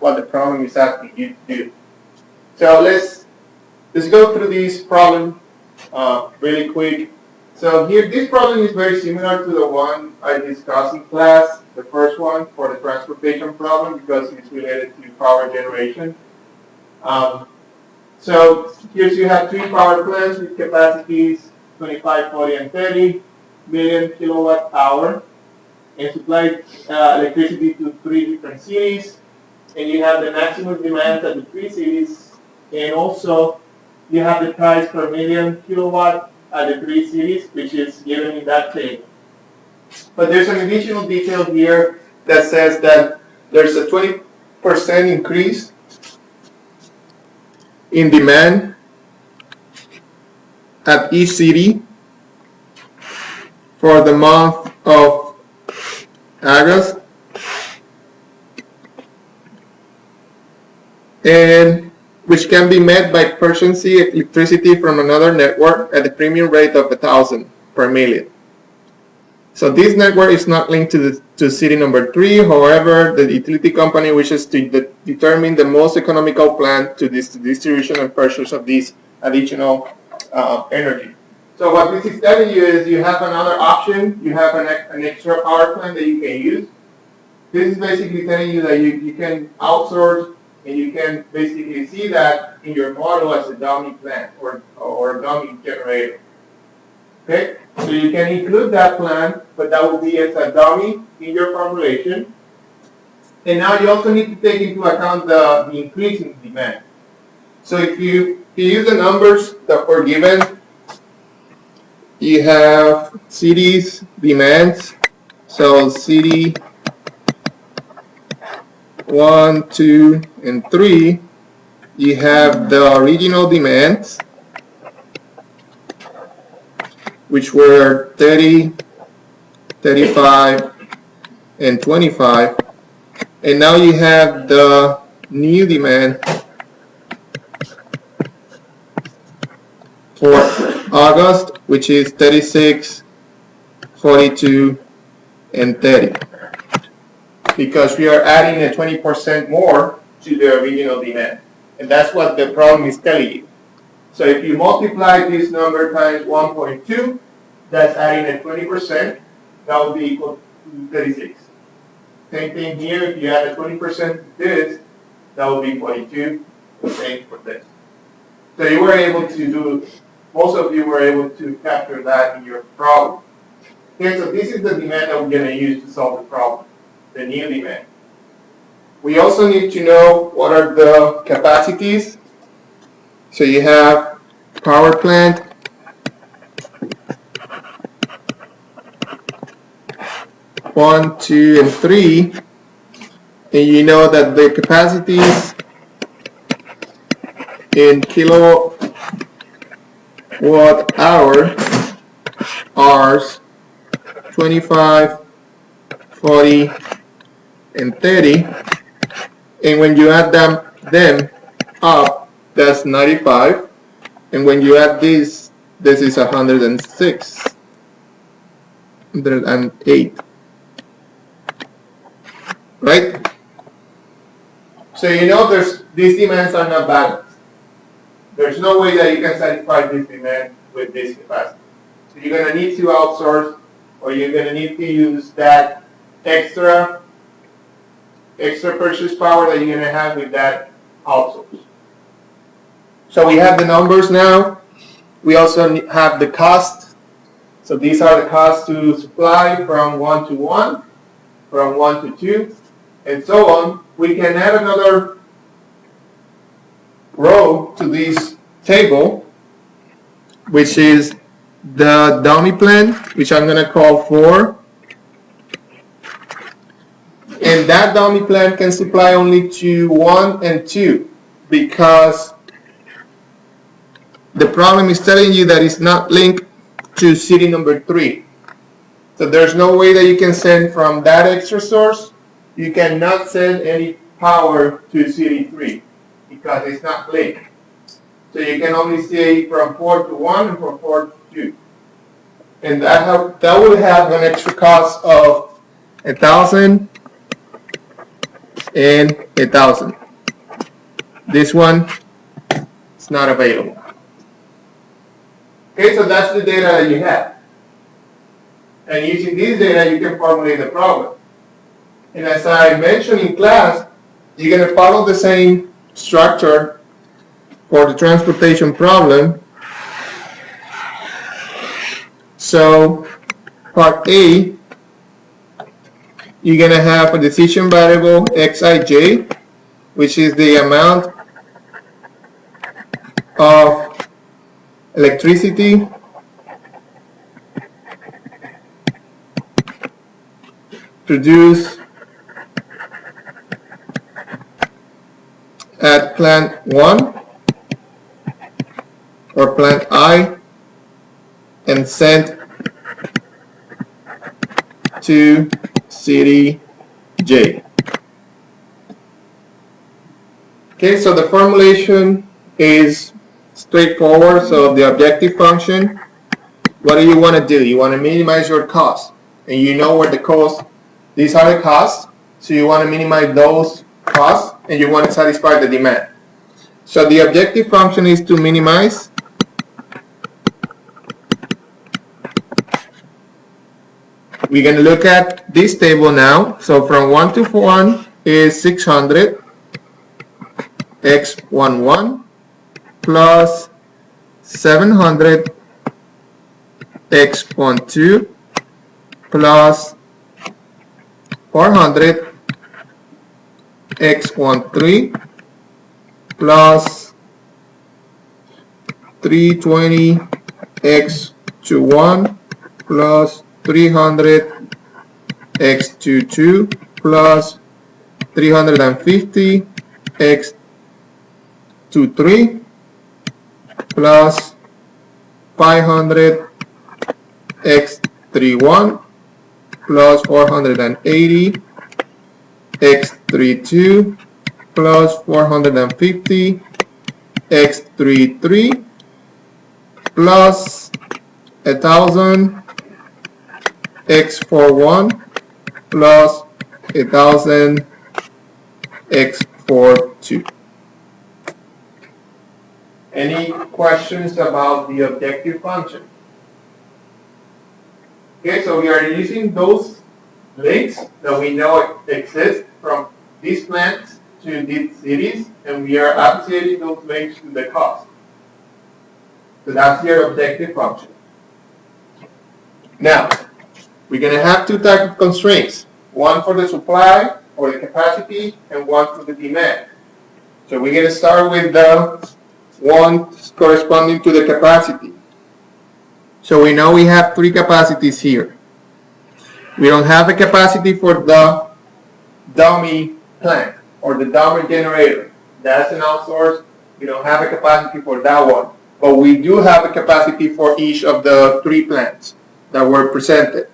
what the problem is asking you to do. So let's go through this problem really quick. So here, this problem is very similar to the one I discussed in class, the first one for the transportation problem, because it's related to power generation. So here you have three power plants with capacities 25, 40, and 30 million kilowatt hour, and supply electricity to three different cities. And you have the maximum demand at the three cities, and also you have the price per million kilowatt at the three cities, which is given in that table. But there's an additional detail here that says that there's a 20% increase in demand at each city for the month of August, and which can be met by purchasing electricity from another network at the premium rate of 1,000 per million. So this network is not linked to city number 3. However, the utility company wishes to determine the most economical plan to this distribution and purchase of this additional energy. So what this is telling you is you have another option. You have an extra power plant that you can use. This is basically telling you that you can outsource, and you can basically see that in your model as a dummy plant or a dummy generator. Okay, so you can include that plan, but that will be as a dummy in your formulation. And now you also need to take into account the increase in demand. So if you use the numbers that were given, you have cities demands. So city 1, 2, and 3, you have the original demands, which were 30, 35, and 25. And now you have the new demand for August, which is 36, 42, and 30. Because we are adding a 20% more to the original demand. And that's what the problem is telling you. So if you multiply this number times 1.2, that's adding a 20%, that will be equal to 36. Same thing here, if you add a 20% to this, that will be 42, same for this. So you were able to do, most of you were able to capture that in your problem. Okay, so this is the demand that we're going to use to solve the problem, the new demand. We also need to know what are the capacities. So you have power plant, one, 2, and 3, and you know that the capacities in kilowatt hour are 25, 40, and 30, and when you add them up, that's 95, and when you add this is 106, 108, right? So you know these demands are not balanced. There's no way that you can satisfy this demand with this capacity. So you're going to need to outsource, or you're going to need to use that extra purchase power that you're going to have with that outsource. So we have the numbers now. We also have the cost. So these are the costs to supply from 1 to 1, from 1 to 2, and so on. We can add another row to this table, which is the dummy plan, which I'm going to call 4. And that dummy plan can supply only to 1 and 2 because the problem is telling you that it's not linked to city number 3. So there's no way that you can send from that extra source. You cannot send any power to city 3 because it's not linked. So you can only say from 4 to 1 and from 4 to 2. And that will have an extra cost of 1,000 and 1,000. This one is not available. Okay, so that's the data that you have. And using this data, you can formulate the problem. And as I mentioned in class, you're going to follow the same structure for the transportation problem. So part A, you're going to have a decision variable xij, which is the amount of electricity produced at plant 1 or plant I and sent to city J. Okay, so the formulation is straightforward. So the objective function, what do you want to do? You want to minimize your cost, and you know what the cost, these are the costs, so you want to minimize those costs and you want to satisfy the demand. So the objective function is to minimize we're going to look at this table now. So from 1 to 1 is 600 x11 plus 700 x12 plus 400 x13 plus 320 x21 plus 300 x22 plus 350 x23 plus 500 x31 plus 480 x32 plus 450 x33 plus 1,000 x41 plus 1,000 x42. Any questions about the objective function? Okay, so we are using those links that we know exist from these plants to these cities, and we are associating those links to the cost. So that's your objective function. Now, we're going to have two types of constraints, one for the supply or the capacity and one for the demand. So we're going to start with the one corresponding to the capacity. So we know we have three capacities here. We don't have a capacity for the dummy plant or the dummy generator. That's an outsource. We don't have a capacity for that one. But we do have a capacity for each of the three plants that were presented.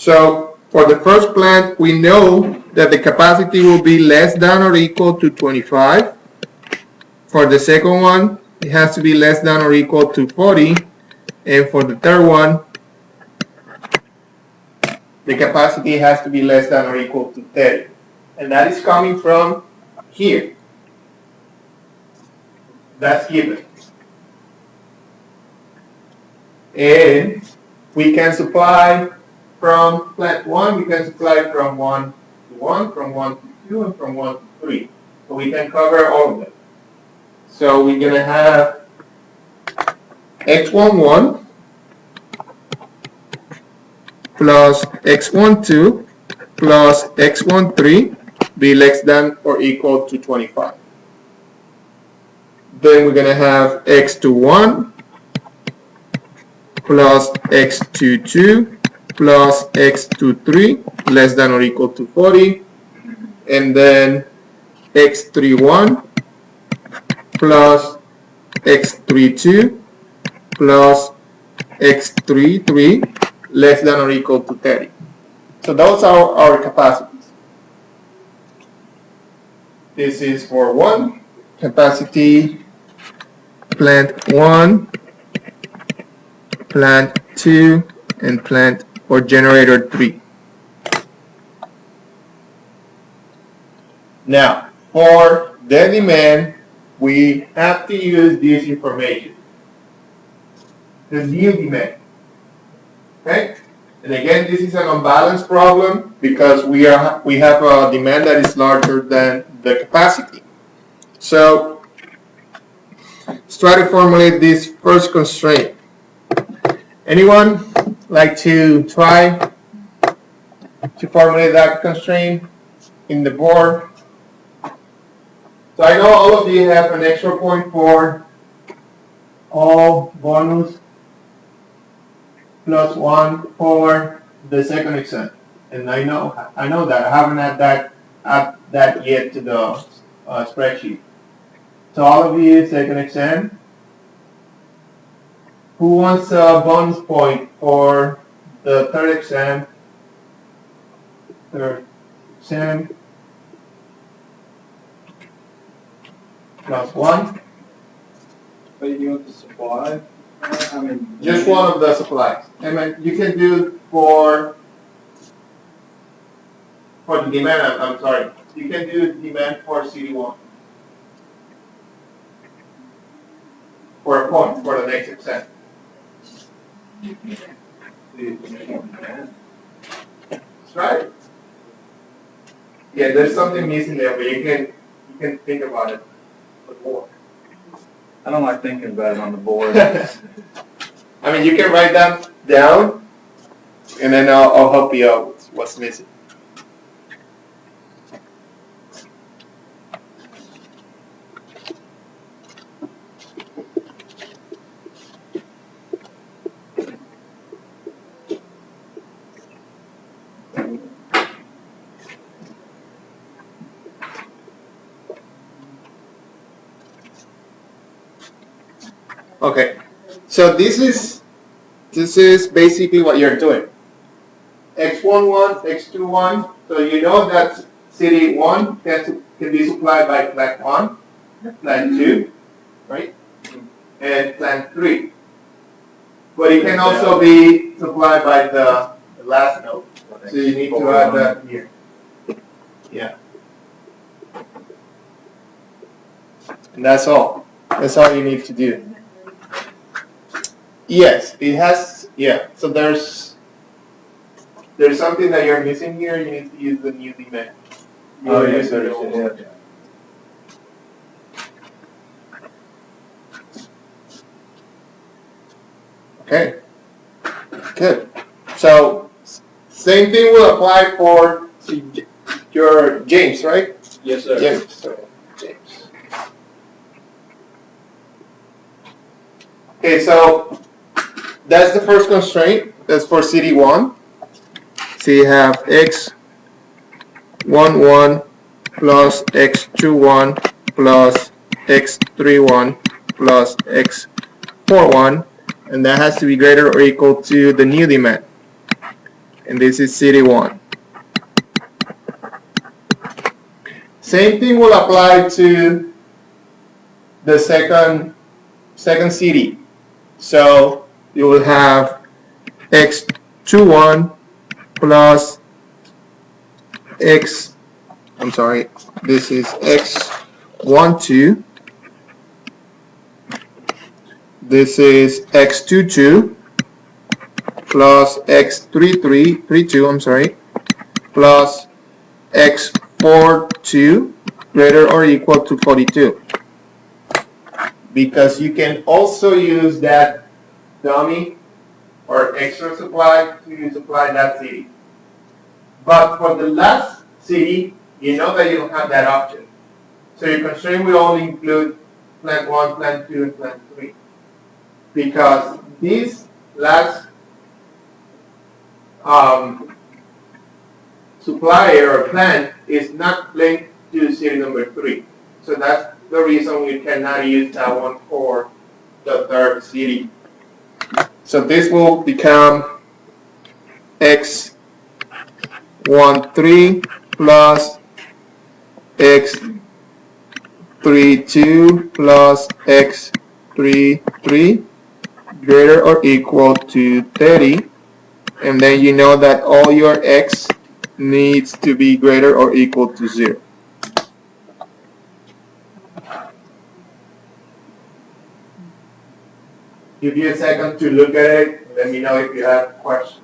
So for the first plant, we know that the capacity will be less than or equal to 25. For the second one, it has to be less than or equal to 40. And for the third one, the capacity has to be less than or equal to 30. And that is coming from here. That's given. And we can supply from plant 1, we can supply from 1 to 1, from 1 to 2, and from 1 to 3. So we can cover all of them. So we're going to have x11 plus x12 plus x13 be less than or equal to 25. Then we're going to have x21 plus x22 plus x23 less than or equal to 40. And then x31 plus x32 plus x33 less than or equal to 30. So those are our capacities. This is for one capacity, plant 1, plant 2, and plant or generator 3. Now, for the demand, we have to use this information. The new demand. Okay? And again, this is an unbalanced problem because we have a demand that is larger than the capacity. So let's try to formulate this first constraint. Anyone like to try to formulate that constraint in the board? So I know all of you have an extra point for all bonus plus 1 for the second exam, and I know that I haven't add that yet to the spreadsheet. So all of you second exam, who wants a bonus point for the third exam? Plus 1. But you want the supply? I mean, Just one of the supplies. I mean, you can do for the demand. I'm sorry. You can do demand for CD1 for a point for the next exam. That's right. Yeah, there's something missing there, but you can think about it before. I don't like thinking about it on the board. I mean, you can write that down, and then I'll help you out with what's missing. Okay, so this is basically what you're doing. X11, X21. So you know that CD1 can be supplied by plant 1, plant 2, right, and plant 3. But it can also be supplied by the last node. So you need to add that here. Yeah. And that's all. That's all you need to do. Yes, it has. Yeah. So there's something that you're missing here. You need to use the new demand. Oh, yes, yeah. Okay. Good. So same thing will apply for your James, right? Yes, sir. James. So, James. Okay, so that's the first constraint. That's for CD1. So you have X11 plus X21 plus X31 plus X41, and that has to be greater or equal to the new demand. And this is CD1. Same thing will apply to the second CD. So you will have X21 plus this is X12. This is X22 plus X32, plus X42 greater or equal to 42. Because you can also use that dummy or extra supply to supply that CD. But for the last CD, you know that you don't have that option. So your constraint will only include plant 1, plant 2, and plant 3. Because this last supplier or plant is not linked to CD number 3. So that's the reason we cannot use that one for the third CD. So this will become X13 plus X32 plus X33 greater or equal to 30. And then you know that all your X needs to be greater or equal to 0. Give you a second to look at it. Let me know if you have questions.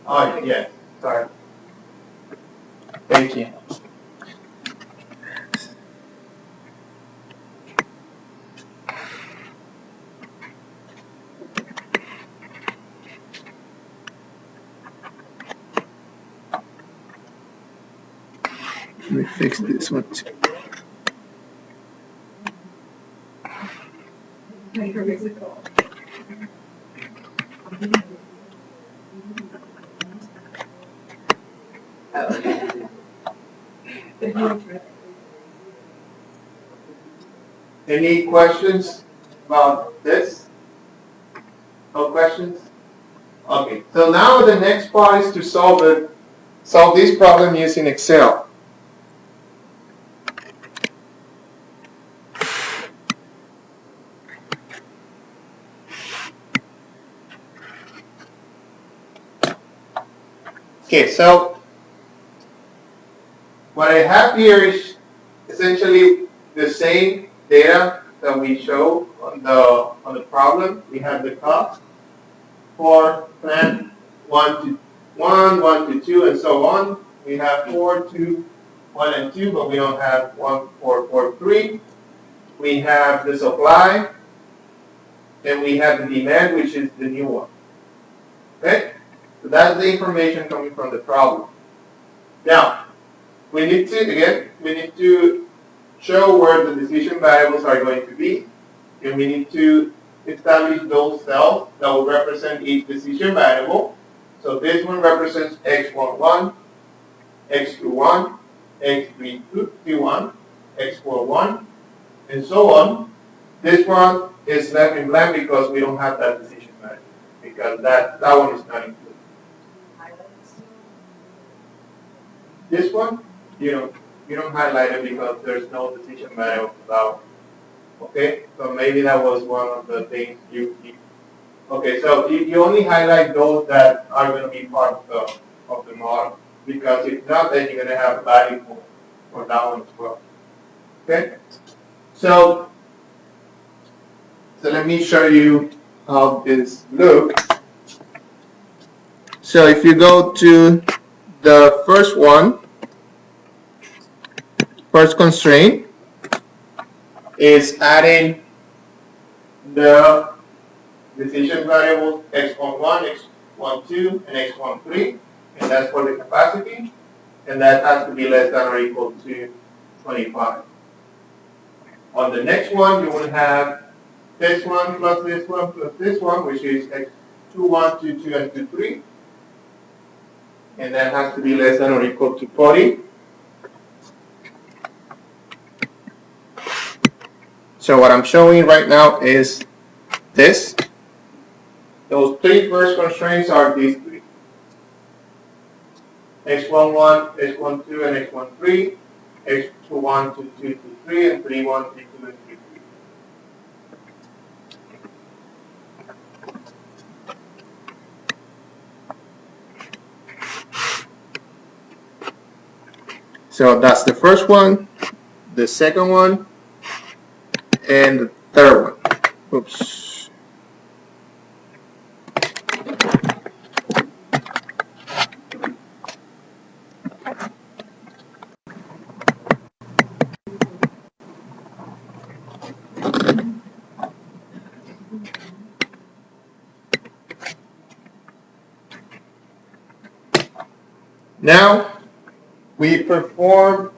Oh, yes, sorry. Thank you. Let me fix this one too. Any questions about this? No questions? Okay, so now the next part is to solve this problem using Excel. Okay, so what I have here is essentially the same data that we show on the problem. We have the cost for plant 1 to 1, 1 to 2, and so on. We have 4, 2, 1, and 2, but we don't have 1, 4, 4, 3. We have the supply, and we have the demand, which is the new one. Okay? So that's the information coming from the problem. Now, we need to show where the decision variables are going to be, and we need to establish those cells that will represent each decision variable. So this one represents x11, x21, x31, x41, and so on. This one is left in blank because we don't have that decision variable, because that one is not included. This one, you don't highlight it because there's no decision variable about. Okay, so maybe that was one of the things you okay, so you only highlight those that are going to be part of the model, because if not, then you're going to have value for that one as well. Okay, so let me show you how this looks. So if you go to the first one, first constraint is adding the decision variables x11, x12, and x13, and that's for the capacity, and that has to be less than or equal to 25. On the next one, you will have this one plus this one plus this one, which is x21, 22, and 23, and that has to be less than or equal to 40. So what I'm showing right now is this. Those three first constraints are these three: x11, x12, and x13, x21, 22, 23, and 31, 32, and 33. So that's the first one, the second one, and the third one. Oops. Now we perform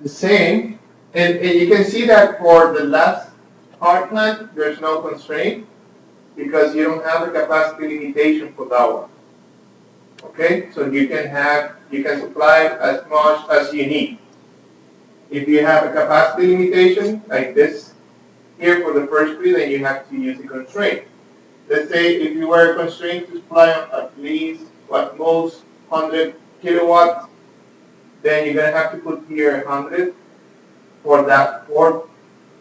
the same, and you can see that for the last power plant, there's no constraint because you don't have a capacity limitation for that one. Okay, so you can supply as much as you need. If you have a capacity limitation like this here for the first three, then you have to use a constraint. Let's say if you were constrained to supply at least at most 100 kilowatts, then you're going to have to put here 100 for that fourth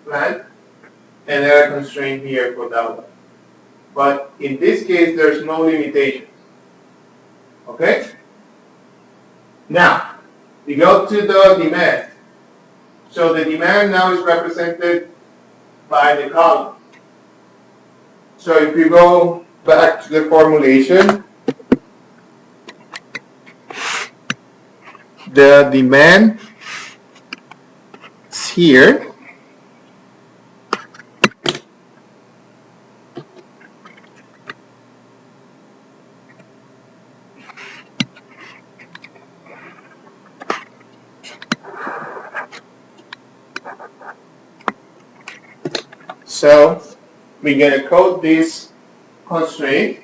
plant, and then a constraint here for that one. But in this case, there's no limitations. Okay? Now, You go to the demand. So the demand now is represented by the column. So if you go back to the formulation, the demand is here. So we're going to code this constraint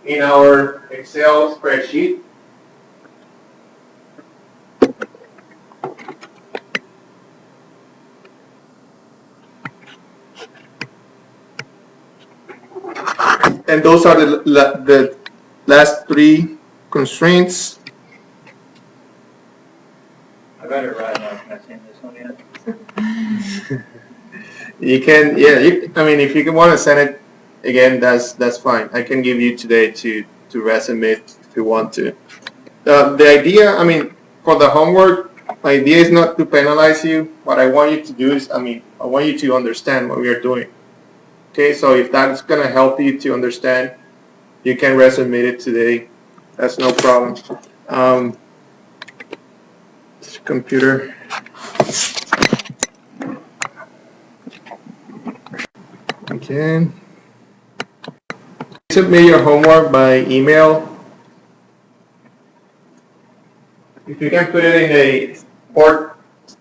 in our Excel spreadsheet. And those are the last three constraints. I better write now. Can I send this one in? You can, yeah. I mean, if you want to send it again, that's fine. I can give you today to resubmit if you want to. The idea, I mean, for the homework, my idea is not to penalize you. What I want you to do is, I want you to understand what we are doing. Okay, so if that's gonna help you to understand, you can resubmit it today. That's no problem. Computer. Okay. Submit your homework by email. If you can put it in a Word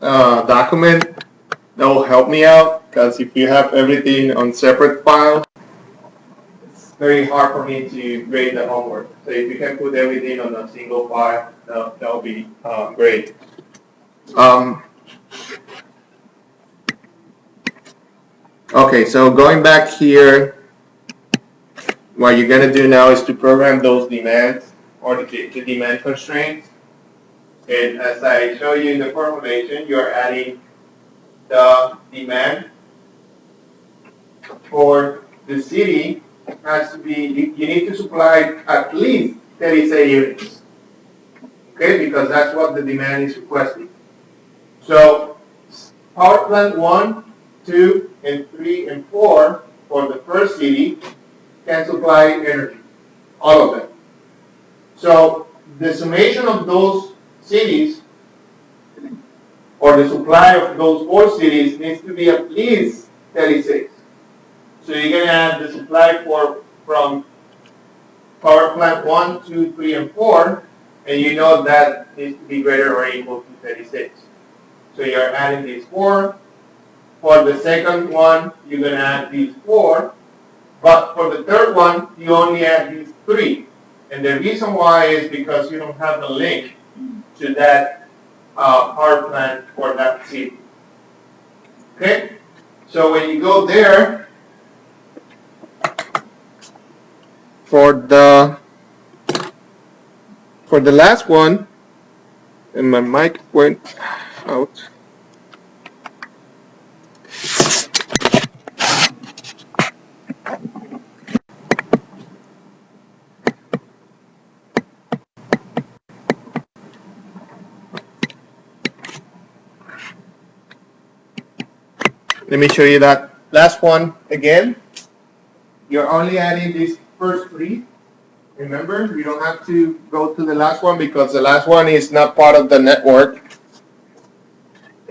document, that will help me out, because if you have everything on separate files, it's very hard for me to grade the homework. So if you can put everything on a single file, that will be great. Okay, so going back here, what you're going to do now is to program those demands, or the demand constraints. And as I show you in the formulation, you are adding the demand for the city has to be, you need to supply at least 36 units. Okay, because that's what the demand is requesting. So power plant 1, 2, and 3, and 4 for the first city can supply energy, all of them. So the summation of those cities, or the supply of those 4 cities, needs to be at least 36. So you're going to add the supply from power plant 1, 2, 3, and 4, and you know that needs to be greater or equal to 36. So you're adding these 4. For the second one, you're going to add these 4. But for the third one, you only add these 3. And the reason why is because you don't have the link to that power plant for that city. Okay? So when you go there, for the last one, and my mic went out. Let me show you that last one again. You're only adding these first 3. Remember, you don't have to go to the last one because the last one is not part of the network.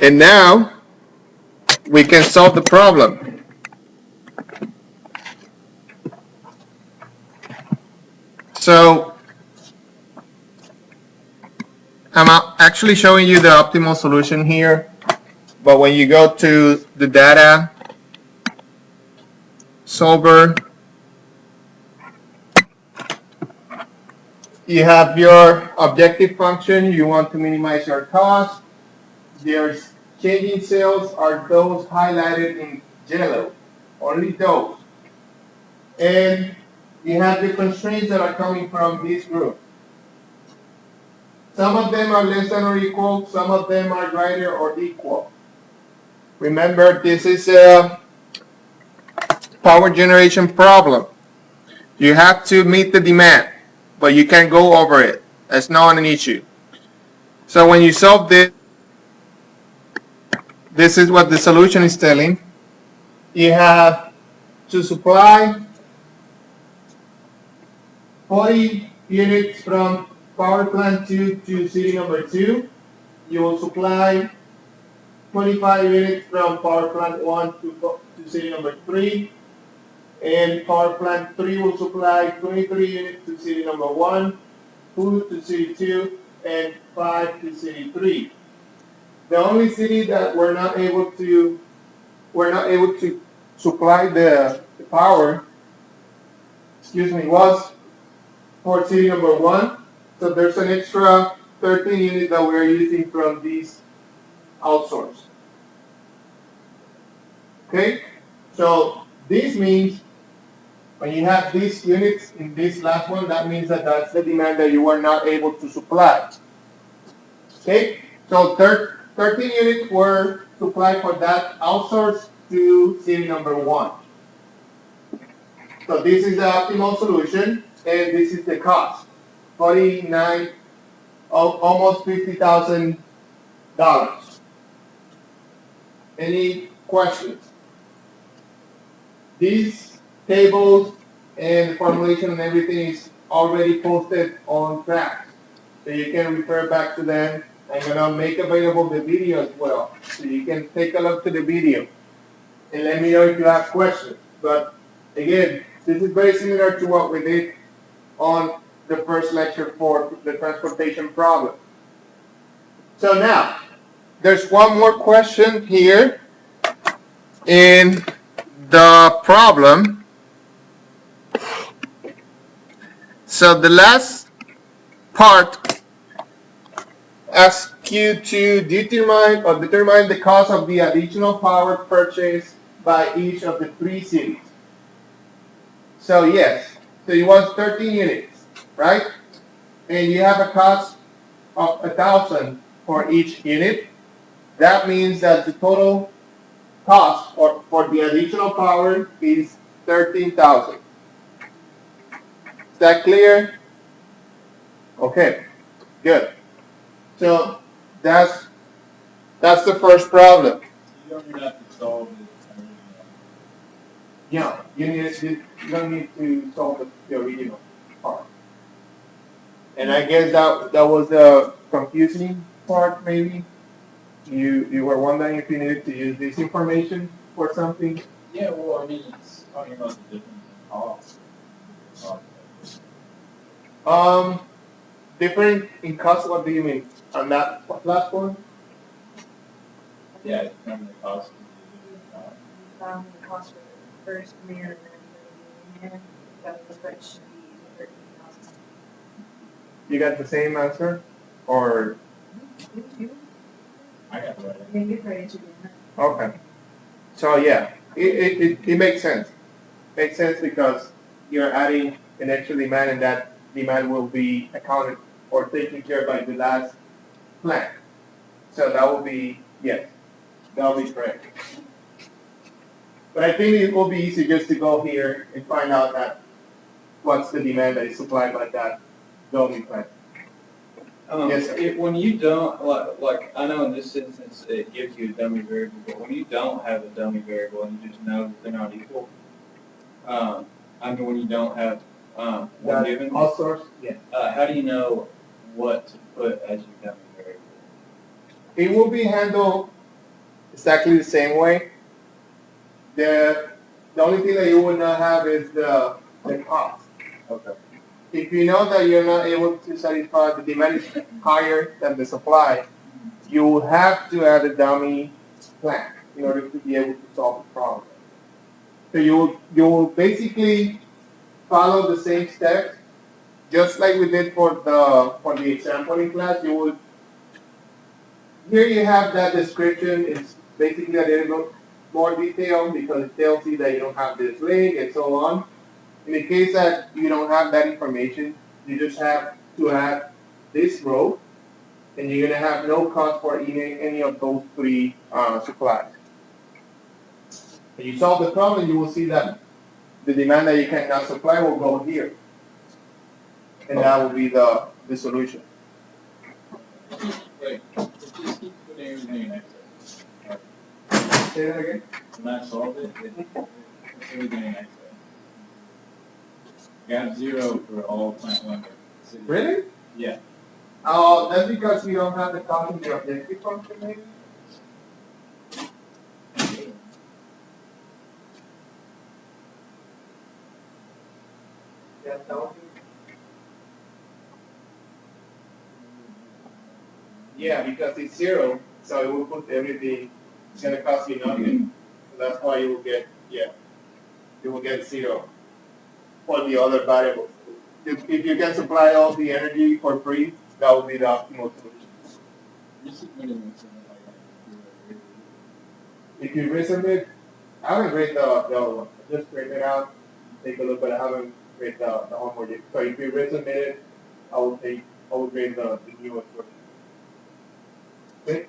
And now we can solve the problem. So I'm actually showing you the optimal solution here. But when you go to the data solver, you have your objective function. You want to minimize your cost. Your changing cells are those highlighted in yellow, only those. And you have the constraints that are coming from this group. Some of them are less than or equal, some of them are greater or equal. Remember, this is a power generation problem. You have to meet the demand, but you can't go over it. That's not an issue. So when you solve this, this is what the solution is telling. You have to supply 40 units from power plant 2 to city number 2. You will supply 25 units from power plant 1 to city number 3. And power plant 3 will supply 23 units to city number 1, 2 to city 2, and 5 to city 3. The only city that we're not able to supply the power, was for city number 1. So there's an extra 13 units that we're using from these outsource. Okay? So this means when you have these units in this last one, that means that that's the demand that you are not able to supply. Okay? So 13 units were supplied for that outsource to city number 1. So this is the optimal solution, and this is the cost. Almost $50,000. Any questions? These tables and formulation and everything is already posted on Trax, so you can refer back to them. I'm gonna make available the video as well, so you can take a look to the video and let me know if you have questions. But again, this is very similar to what we did on the first lecture for the transportation problem. So now, there's one more question here in the problem. So the last part asks you to determine the cost of the additional power purchased by each of the 3 cities. So yes, so it was 13 units, right? And you have a cost of 1,000 for each unit. That means that the total cost for the additional power is 13,000. Is that clear? Okay, good. So that's the first problem. You don't even have to solve it. Yeah, you don't need to solve the original part. And I guess that was the confusing part, maybe. You were wondering if you needed to use this information for something. Yeah, well, I mean, it's talking about the difference in cost. Different in cost. What do you mean on that last one? Yeah, remember the cost. The cost for the first command and then the that the price should be 13,000. You got the same answer, or I got it right. I think it's ready to do that. okay? So yeah, it makes sense. Makes sense because you're adding an extra demand, and that demand will be accounted or taken care of by the last plant. So that will be, yes, that will be correct. But I think it will be easy just to go here and find out that what's the demand that is supplied by that building plant. Yes, sir. When you don't, like, I know in this instance, it gives you a dummy variable, but when you don't have a dummy variable and you just know that they're not equal, I mean, when you don't have, one That given, outsource, yeah. how do you know what to put as your dummy variable? It will be handled exactly the same way. The only thing that you will not have is the cost. Okay. If you know that you're not able to satisfy the demand is higher than the supply, you will have to add a dummy plant in order to be able to solve the problem. So you will basically follow the same steps, just like we did for the example in class. Here you have that description. It's basically a little more detailed because it tells you that you don't have this link and so on. In the case that you don't have that information, you just have to add this row, and you're going to have no cost for any of those 3 supplies. When you solve the problem, you will see that the demand that you cannot supply will go here. And that will be the solution. Wait, Say that again? When I solved it, everything in Excel. Got 0 for all plant lumber. Really? Yeah. Oh, that's because you don't have the cost in your objective function, maybe? Yeah, tell me. Yeah, because it's 0, so it will put everything, it's gonna cost you nothing. So that's why you will get, you will get 0 for the other variables. If you can supply all the energy for free, that would be the optimal solution. Just submitting this in like, If you resubmit, I haven't read the other one. I just read it out, take a look, but I haven't read the homework yet. So if you resubmit it, I will read the newest version. Okay?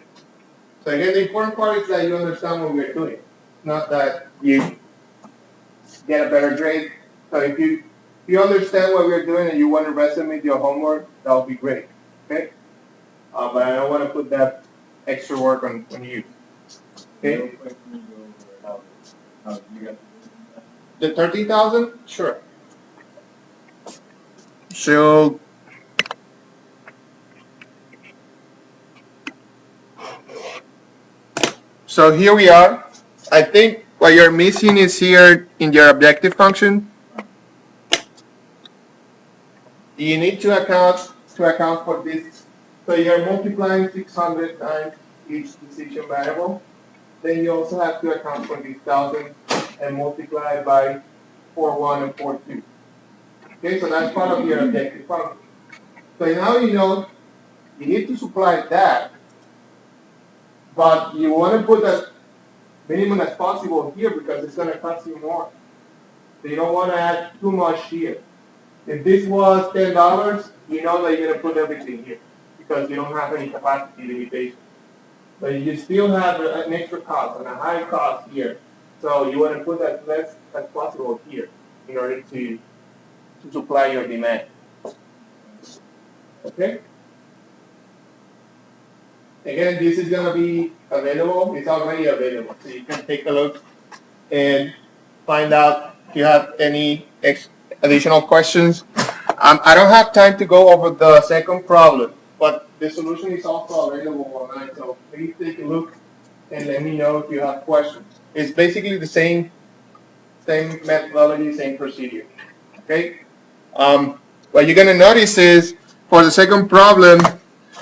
So again, the important part is that you understand what we're doing, not that you get a better grade. So if you understand what we're doing and you want to resubmit your homework, that would be great. Okay? But I don't want to put that extra work on you. Okay? real quick, let me go over how you got The 30,000? Sure. So, here we are. I think what you're missing is here in your objective function. You need to account for this. So you're multiplying 600 times each decision variable. Then you also have to account for this 1,000 and multiply by 4.1 and 4.2. Okay, so that's part of your objective function. So now you know you need to supply that, but you want to put as minimum as possible here because it's going to cost you more. So you don't want to add too much here. If this was $10, you know that you're going to put everything here because you don't have any capacity limitation. But you still have an extra cost and a high cost here. So you want to put as less as possible here in order to supply your demand. Okay? Again, this is going to be available. It's already available. So you can take a look and find out if you have any additional questions. I don't have time to go over the second problem, but the solution is also available online. So please take a look and let me know if you have questions. It's basically the same methodology, same procedure. Okay? What you're going to notice is for the second problem,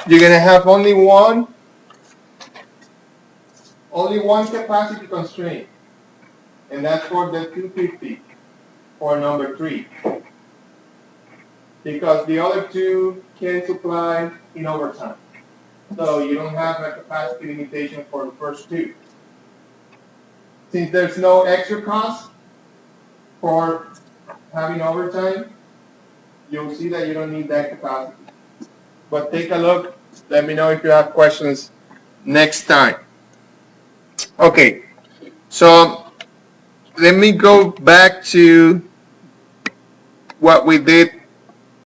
you're going to have only one capacity constraint, and that's for the 250 for number 3. Because the other two can supply in overtime. So you don't have a capacity limitation for the first two. Since there's no extra cost for having overtime, you'll see that you don't need that capacity. But take a look. Let me know if you have questions next time. Okay, so let me go back to what we did